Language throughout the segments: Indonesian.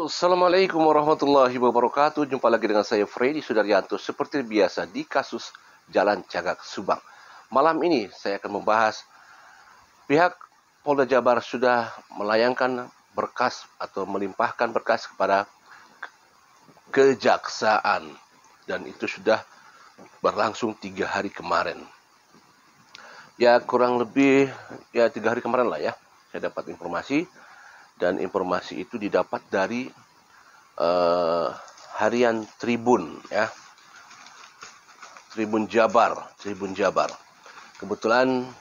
Assalamualaikum warahmatullahi wabarakatuh. Jumpa lagi dengan saya Freddy Sudaryanto seperti biasa di kasus Jalan Cagak Subang. Malam ini saya akan membahas pihak Polda Jabar sudah melayangkan berkas atau melimpahkan berkas kepada kejaksaan dan itu sudah berlangsung 3 hari kemarin. Ya kurang lebih 3 hari kemarin lah ya. Saya dapat informasi. Dan informasi itu didapat dari harian Tribun ya, Tribun Jabar. Kebetulan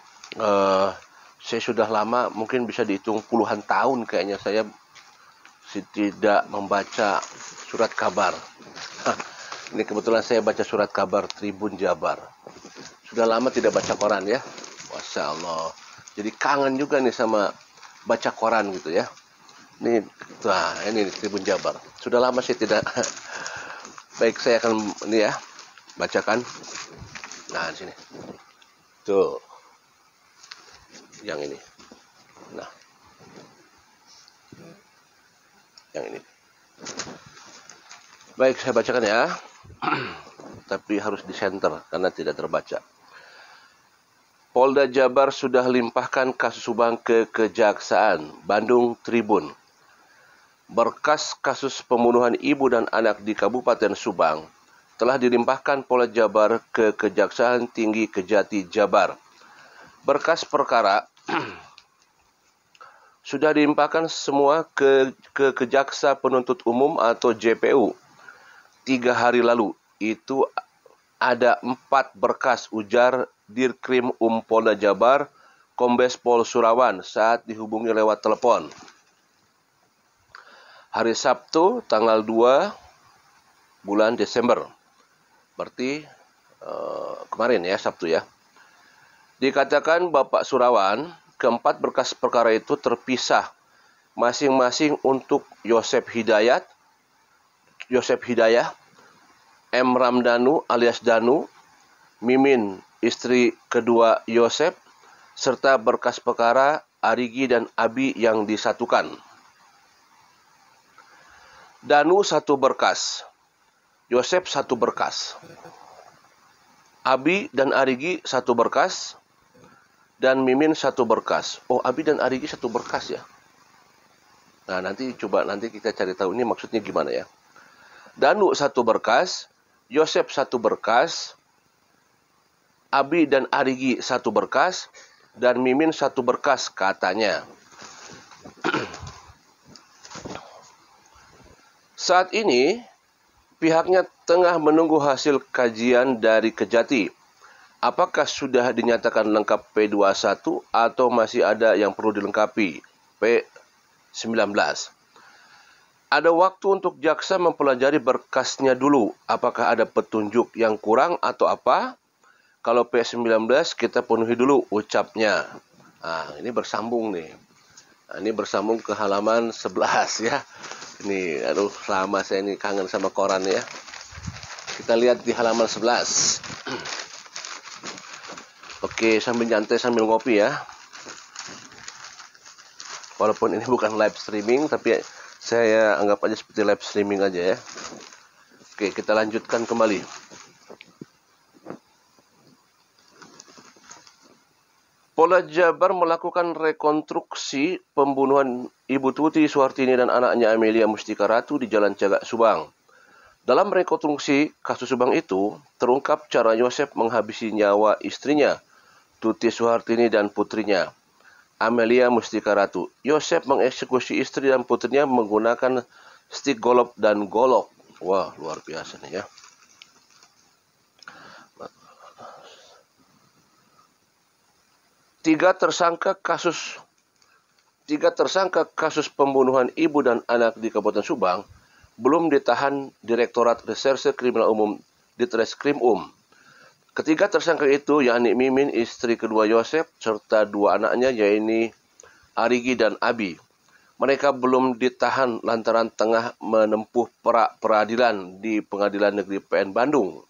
saya sudah lama, mungkin bisa dihitung puluhan tahun kayaknya saya tidak membaca surat kabar. Ini kebetulan saya baca surat kabar Tribun Jabar. Sudah lama tidak baca koran ya, Masya Allah. Jadi kangen juga nih sama baca koran gitu ya. Ini Tribun Jabar. Sudah lama saya tidak. Baik, saya akan ini ya bacakan. Nah, di sini. Tuh. Yang ini. Nah. Yang ini. Baik, saya bacakan ya. Tapi harus di center karena tidak terbaca. Polda Jabar sudah limpahkan kasus Subang ke Kejaksaan. Bandung Tribun. Berkas kasus pembunuhan ibu dan anak di Kabupaten Subang telah dilimpahkan Polda Jabar ke Kejaksaan Tinggi Kejati Jabar. Berkas perkara sudah dilimpahkan semua ke Jaksa Penuntut Umum atau JPU 3 hari lalu. Itu ada 4 berkas, ujar Dirkrim Polda Jabar, Kombes Pol Surawan saat dihubungi lewat telepon. Hari Sabtu tanggal 2 bulan Desember. Berarti kemarin ya, Sabtu ya. Dikatakan Bapak Surawan, keempat berkas perkara itu terpisah masing-masing untuk Yosep Hidayah, M. Ramdhanu alias Danu, Mimin istri kedua Yosep, serta berkas perkara Arigi dan Abi yang disatukan. Danu 1 berkas, Yosep 1 berkas, Abi dan Arigi 1 berkas, dan Mimin 1 berkas. Oh, Abi dan Arigi 1 berkas ya. Nah, nanti kita cari tahu ini maksudnya gimana ya. Danu 1 berkas, Yosep 1 berkas, Abi dan Arigi 1 berkas, dan Mimin 1 berkas katanya. Saat ini, pihaknya tengah menunggu hasil kajian dari Kejati. Apakah sudah dinyatakan lengkap P21 atau masih ada yang perlu dilengkapi P19? Ada waktu untuk jaksa mempelajari berkasnya dulu. Apakah ada petunjuk yang kurang atau apa? Kalau P19 kita penuhi dulu, ucapnya. Nah, ini bersambung nih. Nah, ini bersambung ke halaman 11 ya. Ini, lama saya ini kangen sama koran ya. Kita lihat di halaman 11. Oke, sambil nyantai sambil ngopi ya. Walaupun ini bukan live streaming, tapi saya anggap aja seperti live streaming aja ya. Oke, kita lanjutkan kembali. Polda Jabar melakukan rekonstruksi pembunuhan Ibu Tuti Suhartini dan anaknya Amelia Mustika Ratu di Jalan Cagak Subang. Dalam rekonstruksi kasus Subang itu, terungkap cara Yosep menghabisi nyawa istrinya, Tuti Suhartini dan putrinya, Amelia Mustika Ratu. Yosep mengeksekusi istri dan putrinya menggunakan stik golok dan golok. Wah, luar biasa nih ya. Tiga tersangka kasus pembunuhan ibu dan anak di Kabupaten Subang belum ditahan Direktorat Reserse Kriminal Umum Ditreskrimum. Ketiga tersangka itu yakni Mimin istri kedua Yosep serta 2 anaknya yaitu Arigi dan Abi. Mereka belum ditahan lantaran tengah menempuh peradilan di Pengadilan Negeri PN Bandung.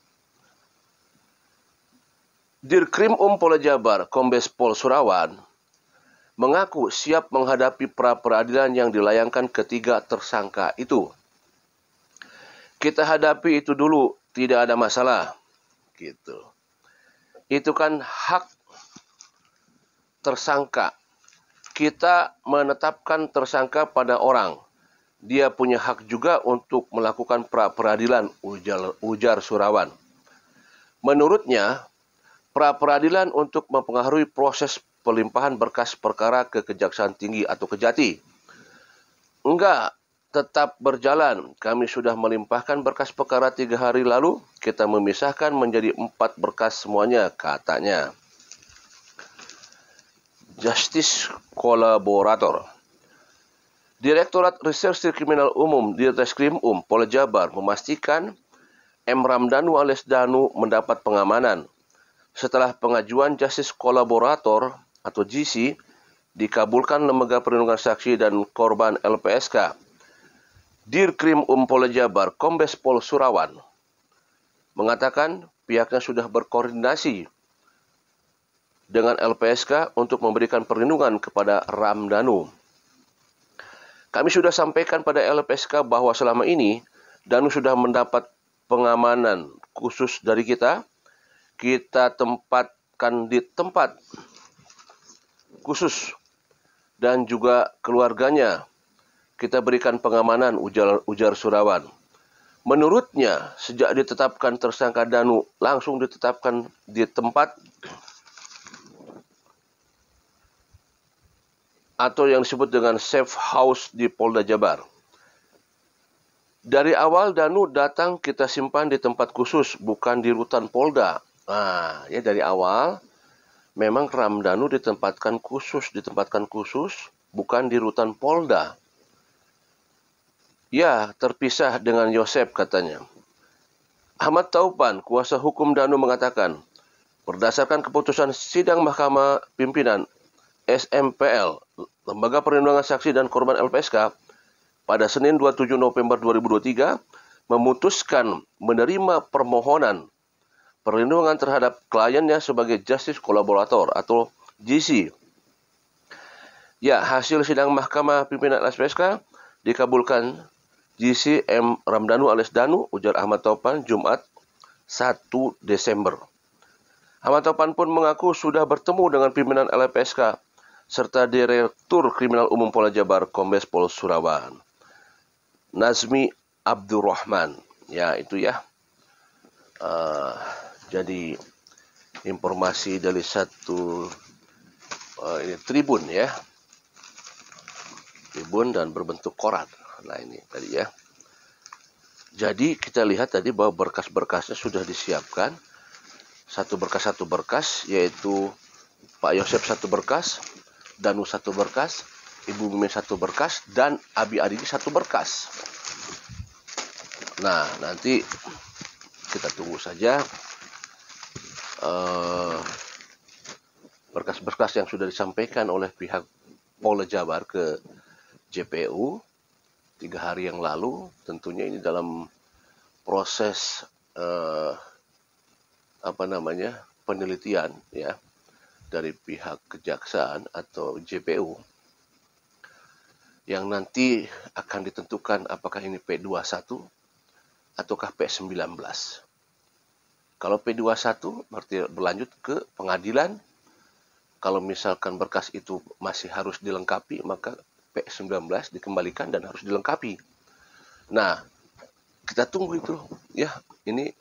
Dirkrim Polda Jabar, Kombes Pol Surawan, mengaku siap menghadapi pra-peradilan yang dilayangkan ketiga tersangka itu. Kita hadapi itu dulu, tidak ada masalah. Gitu. Itu kan hak tersangka. Kita menetapkan tersangka pada orang. Dia punya hak juga untuk melakukan pra-peradilan, ujar Surawan. Menurutnya, pra-peradilan untuk mempengaruhi proses pelimpahan berkas perkara ke Kejaksaan Tinggi atau Kejati. Enggak, tetap berjalan. Kami sudah melimpahkan berkas perkara 3 hari lalu. Kita memisahkan menjadi 4 berkas semuanya, katanya. Justice Kolaborator. Direktorat Reserse Kriminal Umum Ditreskrim Polda Jabar memastikan M. Ramdhanu alias Danu mendapat pengamanan setelah pengajuan Justice Kolaborator atau GC dikabulkan Lembaga Perlindungan Saksi dan Korban LPSK. Dirkrim Polda Jabar Kombes Pol Surawan mengatakan pihaknya sudah berkoordinasi dengan LPSK untuk memberikan perlindungan kepada Ramdhanu. Kami sudah sampaikan pada LPSK bahwa selama ini Danu sudah mendapat pengamanan khusus dari kita. Kita tempatkan di tempat khusus dan juga keluarganya. Kita berikan pengamanan, ujar Surawan. Menurutnya, sejak ditetapkan tersangka Danu langsung ditetapkan di tempat atau yang disebut dengan safe house di Polda Jabar. Dari awal Danu datang kita simpan di tempat khusus, bukan di rutan Polda. Ya dari awal memang Ramdhanu ditempatkan khusus, bukan di rutan Polda. Ya, terpisah dengan Yosep katanya. Ahmad Taupan, kuasa hukum Danu mengatakan, berdasarkan keputusan sidang Mahkamah Pimpinan SMPL, Lembaga Perlindungan Saksi dan Korban LPSK, pada Senin 27 November 2023, memutuskan menerima permohonan perlindungan terhadap kliennya sebagai Justice Kolaborator atau GC. Ya, hasil sidang Mahkamah Pimpinan LPSK dikabulkan GC M. Ramdhanu alias Danu, ujar Ahmad Taupan, Jumat 1 Desember. Ahmad Taupan pun mengaku sudah bertemu dengan pimpinan LPSK serta Direktur Kriminal Umum Polda Jabar Kombes Pol Surawan, Nazmi Abdurrahman. Ya, itu ya. Jadi informasi dari satu ini tribun ya. Tribun dan berbentuk koran. Nah, ini tadi ya. Jadi kita lihat tadi bahwa berkas-berkasnya sudah disiapkan. Satu berkas, yaitu Pak Yosep satu berkas, Danu satu berkas, Ibu Mimin satu berkas, dan Abi Adigi satu berkas. Nah, nanti kita tunggu saja berkas-berkas yang sudah disampaikan oleh pihak Polda Jabar ke JPU 3 hari yang lalu. Tentunya ini dalam proses penelitian ya dari pihak kejaksaan atau JPU yang nanti akan ditentukan apakah ini P21 ataukah P19. Kalau P21 berarti berlanjut ke pengadilan. Kalau misalkan berkas itu masih harus dilengkapi, maka P19 dikembalikan dan harus dilengkapi. Nah, kita tunggu itu ya. Ini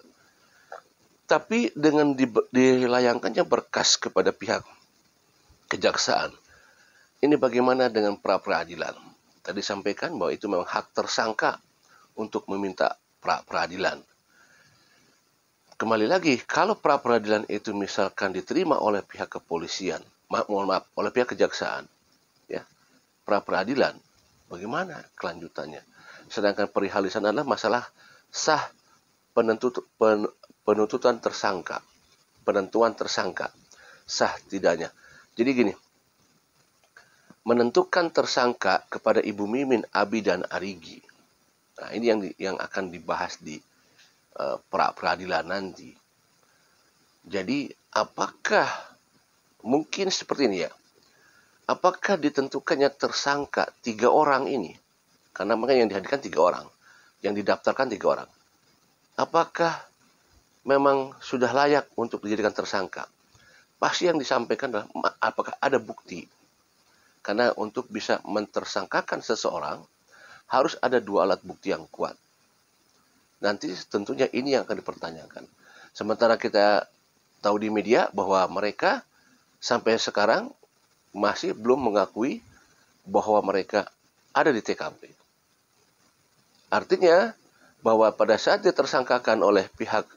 tapi dengan dilayangkannya berkas kepada pihak kejaksaan, ini bagaimana dengan pra-peradilan? Tadi sampaikan bahwa itu memang hak tersangka untuk meminta pra-peradilan. Kembali lagi, kalau pra-peradilan itu misalkan diterima oleh pihak kepolisian, oleh pihak kejaksaan, ya, pra-peradilan, bagaimana kelanjutannya? Sedangkan perihal di sana adalah masalah sah penentuan tersangka, sah tidaknya. Jadi gini, menentukan tersangka kepada Ibu Mimin, Abi dan Arigi. Nah, ini yang akan dibahas di pra-peradilan nanti. Jadi, apakah mungkin seperti ini ya? apakah ditentukannya tersangka 3 orang ini? Karena makanya yang dihadirkan 3 orang, yang didaftarkan 3 orang. Apakah memang sudah layak untuk dijadikan tersangka? Pasti yang disampaikan adalah apakah ada bukti. Karena untuk bisa mentersangkakan seseorang, harus ada 2 alat bukti yang kuat. Nanti tentunya ini yang akan dipertanyakan. Sementara kita tahu di media bahwa mereka sampai sekarang masih belum mengakui bahwa mereka ada di TKP. Artinya bahwa pada saat ditersangkakan oleh pihak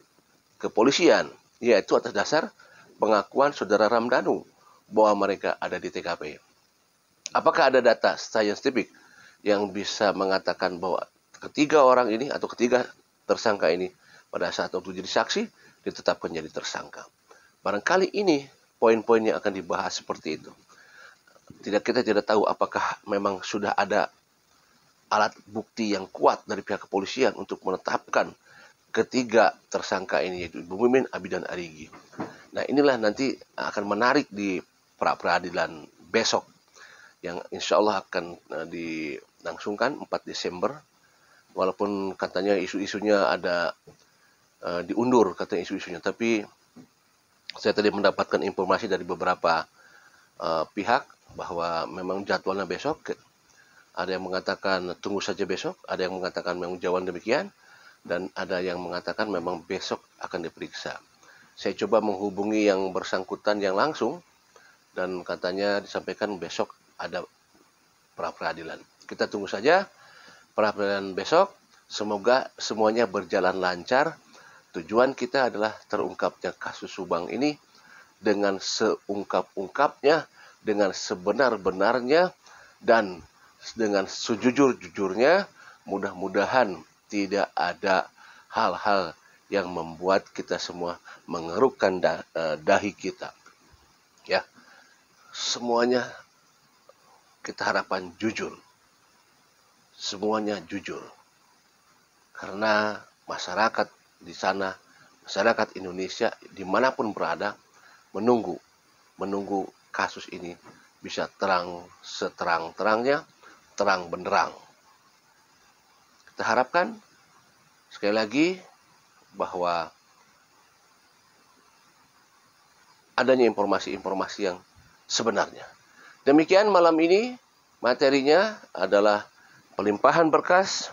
kepolisian, yaitu atas dasar pengakuan saudara Ramdhanu bahwa mereka ada di TKP. Apakah ada data saintifik yang bisa mengatakan bahwa ketiga orang ini atau ketiga tersangka ini pada saat waktu jadi saksi ditetapkan jadi tersangka? Barangkali ini poin-poin yang akan dibahas seperti itu. Kita tidak tahu apakah memang sudah ada alat bukti yang kuat dari pihak kepolisian untuk menetapkan ketiga tersangka ini, yaitu Ibu Mimin, Abi, dan Arigi. Nah, inilah nanti akan menarik di pra-peradilan besok yang insya Allah akan dilangsungkan 4 Desember. Walaupun katanya isu-isunya ada diundur, katanya isu-isunya, tapi saya tadi mendapatkan informasi dari beberapa pihak bahwa memang jadwalnya besok. Ada yang mengatakan tunggu saja besok, ada yang mengatakan memang jawaban demikian, dan ada yang mengatakan memang besok akan diperiksa. Saya coba menghubungi yang bersangkutan yang langsung, dan katanya disampaikan besok ada pra-peradilan. Kita tunggu saja pra-peradilan besok, semoga semuanya berjalan lancar. Tujuan kita adalah terungkapnya kasus Subang ini dengan seungkap-ungkapnya, dengan sebenar-benarnya, dan dengan sejujur-jujurnya. Mudah-mudahan tidak ada hal-hal yang membuat kita semua mengerukkan dahi kita. Ya, semuanya kita harapkan jujur. Semuanya jujur. Karena masyarakat di sana, masyarakat Indonesia dimanapun berada, menunggu kasus ini bisa terang seterang-terangnya, terang benderang. Kita harapkan sekali lagi bahwa adanya informasi-informasi yang sebenarnya. Demikian malam ini materinya adalah pelimpahan berkas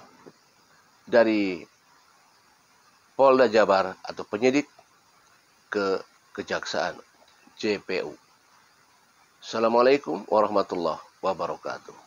dari Polda Jabar atau penyidik ke Kejaksaan JPU. Assalamualaikum warahmatullahi wabarakatuh.